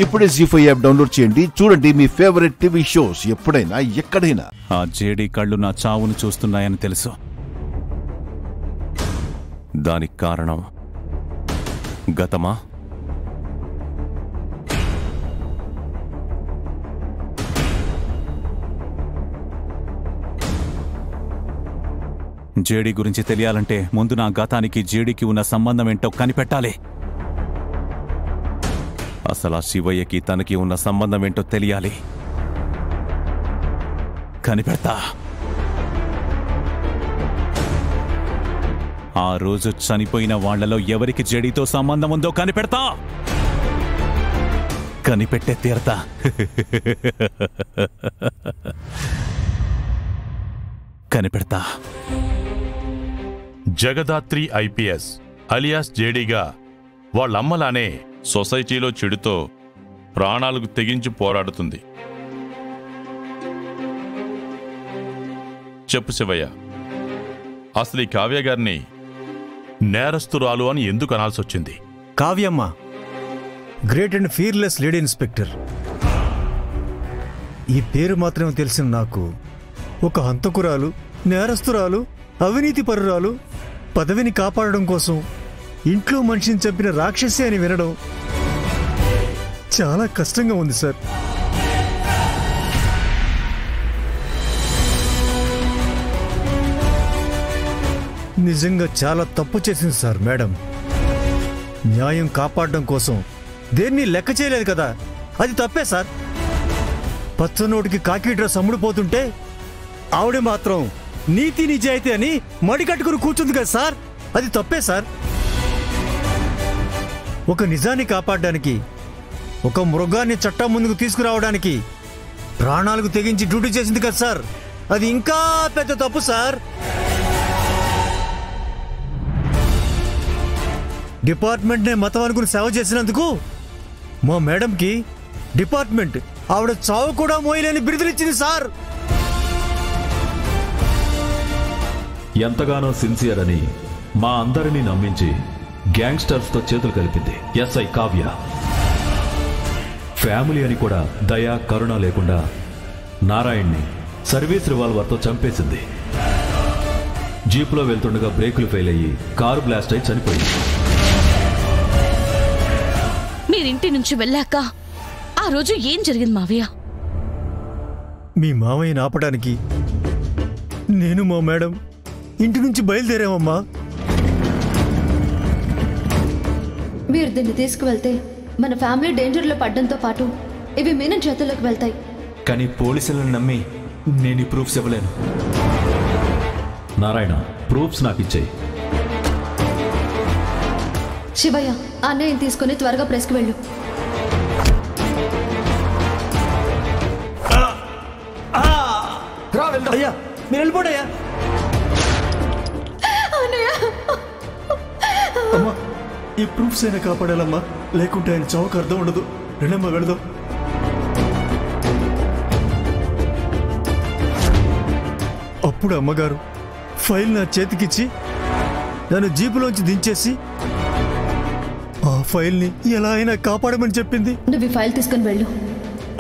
ఇప్పుడే జీ5 app download చేయండి. చూడండి మీ ఫేవరెట్ టీవీ షోస్ ఎప్పుడైనా ఎక్కడైనా. ఆ జేడీ కళ్ళు నా చావును చూస్తున్నాయని తెలుసు. దానికి కారణం గతమా? జేడీ గురించి తెలియాలంటే ముందు నా గతానికి జేడీకి ఉన్న సంబంధం ఏంటో కనిపెట్టాలి. అసలు ఆ శివయ్యకి తనకి ఉన్న సంబంధం ఏంటో తెలియాలి. కనిపెడతా. ఆ రోజు చనిపోయిన వాళ్లలో ఎవరికి జేడీతో సంబంధం ఉందో కనిపెడతా. కనిపెట్టే తీరతా. కనిపెడతా. జగదాత్రి ఐపీఎస్ అలియాస్ జేడీగా వాళ్ళమ్మలానే సొసైటీలో చెడుతో ప్రాణాలకు తెగించి పోరాడుతుంది. చెప్పు శివయ్య, అసలు ఈ కావ్య గారిని నేరస్తురాలు అని ఎందుకు అనాల్సి వచ్చింది? Kavyamma great and fearless lady inspector. ఈ పేరు మాత్రమే తెలిసిన నాకు ఒక హంతకురాలు, నేరస్తురాలు, అవినీతి పరురాలు, పదవిని కాపాడడం కోసం ఇంట్లో మనిషిని చంపిన రాక్షసి అని వినడం చాలా కష్టంగా ఉంది సార్. నిజంగా చాలా తప్పు చేసింది సార్ మేడం. న్యాయం కాపాడడం కోసం దేన్ని లెక్క చేయలేదు కదా, అది తప్పే సార్. పచ్చనోటికి కాకి డ్రెస్ అమ్ముడుపోతుంటే ఆవిడ మాత్రం నీతి నిజాయితీ అని మడికట్టుకుని కూర్చుంది కదా సార్, అది తప్పే సార్. ఒక నిజాన్ని కాపాడడానికి, ఒక మృగాన్ని చట్టం ముందుకు తీసుకురావడానికి ప్రాణాలకు తెగించి డ్యూటీ చేసింది కదా సార్, అది ఇంకా పెద్ద తప్పు సార్. డిపార్ట్మెంట్నే మతం అనుకుని సేవ చేసినందుకు మా మేడంకి డిపార్ట్మెంట్ ఆవిడ చావు కూడా మోయలేని బిరుదులిచ్చింది సార్. ఎంతగానో సిన్సియర్ అని మా అందరినీ నమ్మించి గ్యాంగ్స్టర్స్తో చేతులు కలిపింది ఎస్ఐ కావ్య. ఫ్యామిలీ అని కూడా దయ కరుణ లేకుండా నారాయణ్ని సర్వీస్ రివాల్వర్తో చంపేసింది. జీపులో వెళ్తుండగా బ్రేకులు ఫెయిల్ అయ్యి కారు బ్లాస్ట్ అయి చనిపోయింది. మీరింటి నుంచి వెళ్ళాక ఆ రోజు ఏం జరిగింది మావయ్య? మీ మావయ్యని ఆపడానికి నేను మా మేడం ఇంటి నుంచి బయలుదేరామమ్మా. మీరు దీన్ని తీసుకువెళ్తే మన ఫ్యామిలీ డేంజర్లో పడ్డంతో పాటు ఇవి మీన చేతుల్లోకి వెళ్తాయి. కానీ పోలీసులను నమ్మి నేను ఈ ప్రూఫ్స్ ఇవ్వలేను. నారాయణ, ప్రూఫ్స్ నాకు ఇచ్చేయి. శివయ్య, అన్నయ్యని తీసుకుని త్వరగా ప్రెస్కి వెళ్ళు. అయ్యా మీరు వెళ్ళిపోడయ్యా. అమ్మా, ఈ ప్రూఫ్స్ అయినా కాపాడాలమ్మా, లేకుంటే ఆయన చావుకు అర్థం ఉండదు. రెండమ్మా వెళదాం. అప్పుడు అమ్మగారు ఫైల్ నా చేతికిచ్చి నన్ను జీపులోంచి దించేసి ఆ ఫైల్ని ఎలా అయినా కాపాడమని చెప్పింది. నువ్వు ఈ ఫైల్ తీసుకుని వెళ్ళు.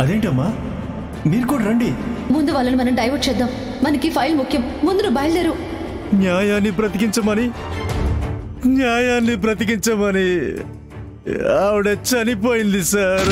అదేంటమ్మా, మీరు కూడా రండి. ముందు వాళ్ళని మనం డైవర్ట్ చేద్దాం. మనకి ఫైల్ ముఖ్యం. ముందు నువ్వు బయలుదేరు. న్యాయాన్ని బ్రతికించమని ఆవిడ చనిపోయింది సార్.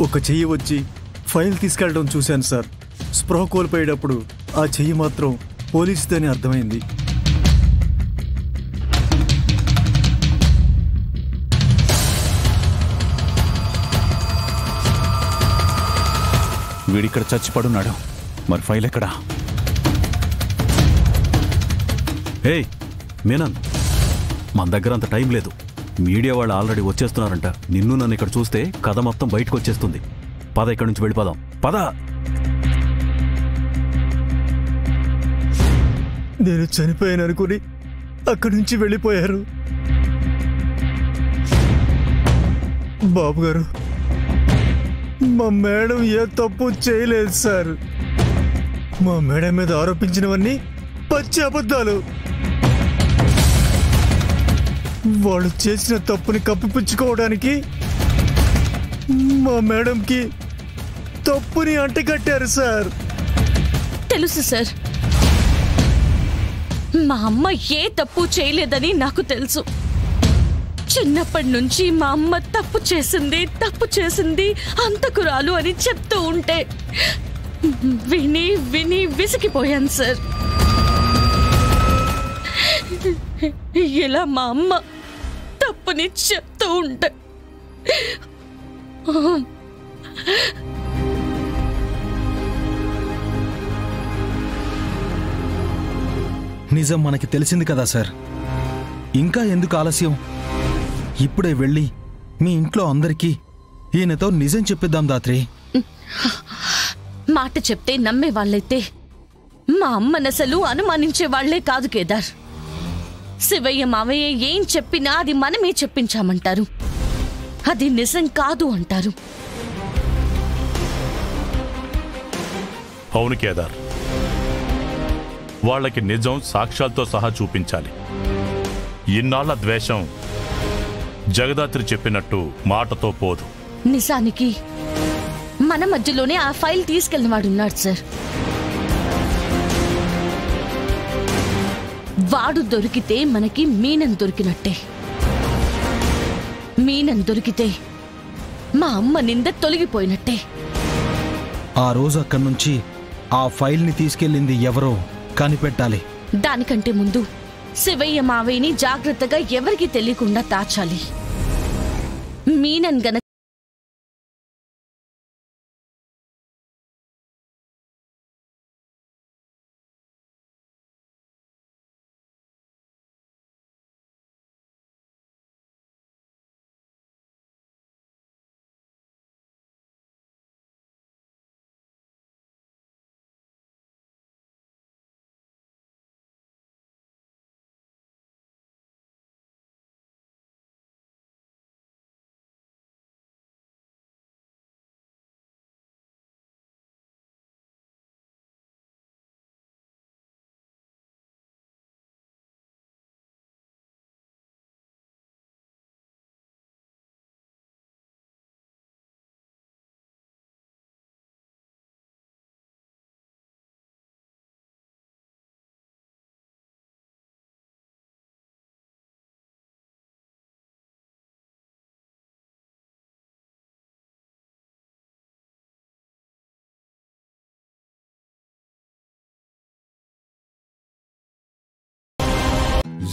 ఒక చెయ్యి వచ్చి ఫైల్ తీసుకెళ్ళడం చూశాను సార్. స్పృహ కోల్పోయేటప్పుడు ఆ చెయ్యి మాత్రం పోలీసుదని అర్థమైంది. వీడిక్కడ చచ్చిపడున్నాడు. మరి ఫైల్ ఎక్కడా? హే మీనన్, మన దగ్గర అంత టైం లేదు. మీడియా వాళ్ళు ఆల్రెడీ వచ్చేస్తున్నారంట. నిన్ను నన్ను ఇక్కడ చూస్తే కథ మొత్తం బయటకు వచ్చేస్తుంది. పద, ఇక్కడి నుంచి వెళ్ళిపోదాం. పద. నేను చనిపోయాను అనుకుని అక్కడి నుంచి వెళ్ళిపోయారు. బాబు గారు, మా మేడం ఏ తప్పు చేయలేదు సార్. మా మేడం మీద ఆరోపించినవన్నీ పచ్చి అబద్ధాలు. వాళ్ళు చేసిన తప్పుని కప్పిపుచ్చుకోవడానికి మా మేడంకి తప్పుని అంటగట్టారు సార్. తెలుసు సార్, మా అమ్మ ఏ తప్పు చేయలేదని నాకు తెలుసు. చిన్నప్పటి నుంచి మా అమ్మ తప్పు చేసింది హంతకురాలు అని చెప్తూ ఉంటే విని విని విసిగిపోయాను సార్. ఇలా మా అమ్మ తప్పుని చెప్తూ ఉంటే నిజం మనకి తెలిసింది కదా సార్. ఇంకా ఎందుకు ఆలస్యం? ఇప్పుడే వెళ్ళి మీ ఇంట్లో అందరికీ ఈయనతో నిజం చెప్పిద్దాం దాత్రి. మాట చెప్తే నమ్మే వాళ్ళైతే మా అమ్మనసలు అనుమానించే వాళ్లే కాదు కేదార్. శివయ్య మావయ్య ఏం చెప్పినా అది మనమే చెప్పించామంటారు. అది నిజం కాదు అంటారు. అవును కేదార్, వాళ్ళకి నిజం సాక్ష్యాలతో సహా చూపించాలి. ఇన్నాళ్ల ద్వేషం జగదాత్రి చెప్పినట్టు మాటతో పోదు. నిజానికి మన మధ్యలోనే ఆ ఫైల్ తీసుకెళ్లిన వాడున్నాడు సార్. వాడు దొరికితే మనకి మీనన్ దొరికినట్టే. మీనన్ దొరికితే మా అమ్మ నింద తొలగిపోయినట్టే. ఆ రోజు అక్కడి నుంచి ఆ ఫైల్ని తీసుకెళ్ళింది ఎవరో కనిపెట్టాలి. దానికంటే ముందు శివయ్య మావయ్యని జాగ్రత్తగా ఎవరికి తెలియకుండా దాచాలి. మీనన్ గన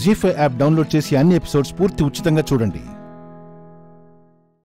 జీ5 యాప్ డౌన్లోడ్ చేసి అన్ని ఎపిసోడ్స్ పూర్తి ఉచితంగా చూడండి.